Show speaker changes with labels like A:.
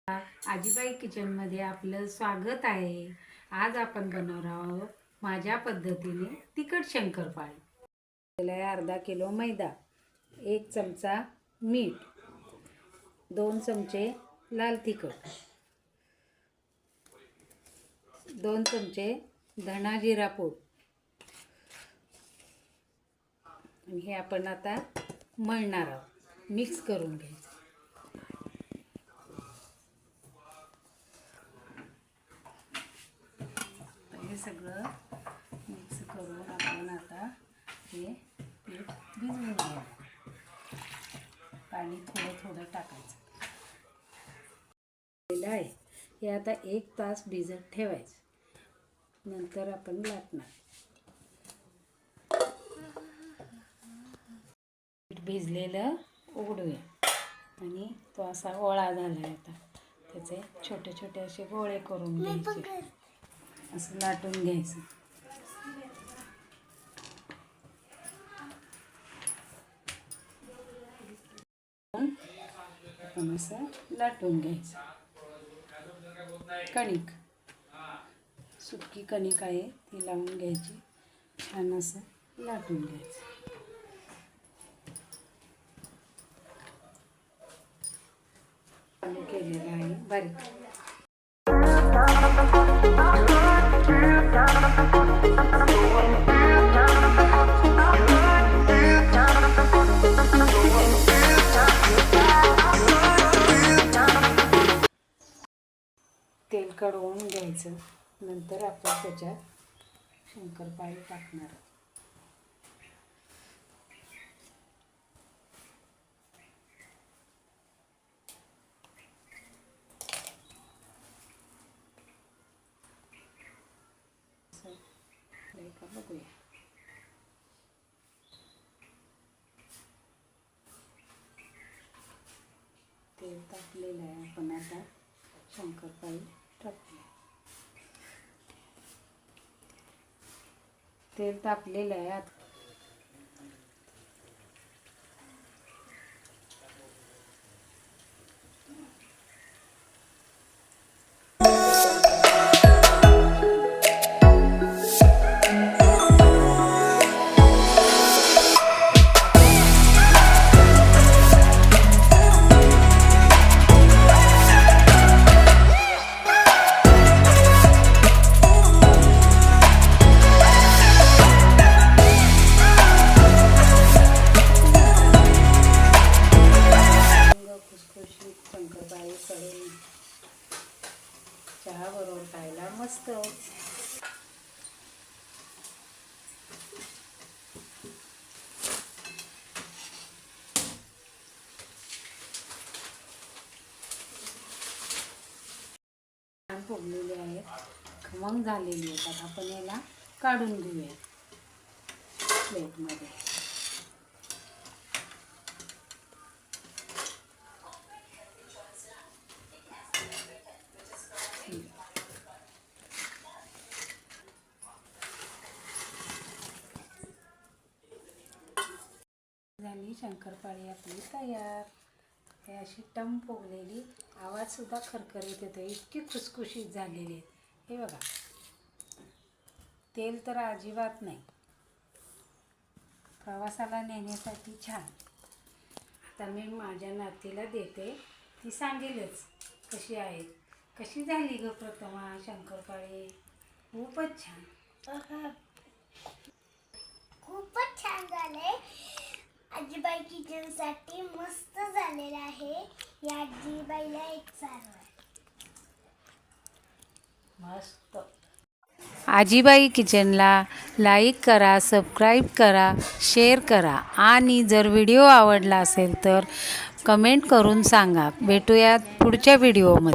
A: आजीबाई किचनमध्ये आपलं स्वागत आहे। आज आपण बनवणार आहोत माझ्या पद्धतीने तिखट शंकरपाळी। त्याला अर्धा किलो मैदा, 1 चमचा मीठ, 2 चमचे लाल तिखट, 2 चमचे धना जिरा पूड, आणि हे आपण आता मळणार आहोत, मिक्स करून घ्यायचं। हे सगळं मिक्स करून आपण आता हे पीठ भिजवून घ्यायचं। पाणी थोडं थोडं टाकायचं आहे। हे आता 1 तास भिजत ठेवायचं, नंतर आपण लाटणार। पीठ भिजलेलं उघडूया आणि तो असा ओळा झाला आता त्याचे छोटे छोटे असे गोळे करून घ्यायचे, असं लाटून घ्यायचं। आपण असं लाटून घ्यायचं। कणिक, सुकी कणिक आहे ती लावून घ्यायची, छान असं लाटून घ्यायचं। केलेलं आहे बारीक। तेल कडवून घ्यायचं, नंतर आपण त्याच्यात शंकरपाळी टाकणार। बघूया, तेल तापलेलं आहे, आपण आता शंकरपाळी टाकूया। तेल तापलेलं आहे आता शंकरपाळी करून चहा बरोबर खायला मस्त। छान फुगलेली आहेत, खमंग झालेली आहेत। आता आपण याला काढून घेऊया प्लेटमध्ये। झाली शंकरपाळी आपली तयार। हे अशी टम फुगलेली, आवाज सुद्धा खरखरीत येतो, इतकी खुसखुशीत झालेली आहेत। हे बघा, तेल तर अजिबात नाही, प्रवासाला नेण्यासाठी छान। आता मी माझ्या नातीला देते, ती सांगेलच कशी आहे। कशी झाली ग प्रथमा शंकरपाळी? खूपच छान,
B: खूपच छान झाले। आजीबाई किचनसाठी मस्त झालेलं आहे। या आजीबाईला एक सारं
A: मस्त। आजीबाई किचनला लाईक करा, सबस्क्राईब करा, शेअर करा, आणि जर व्हिडिओ आवडला असेल तर कमेंट करून सांगा। भेटूयात पुढच्या व्हिडिओमध्ये।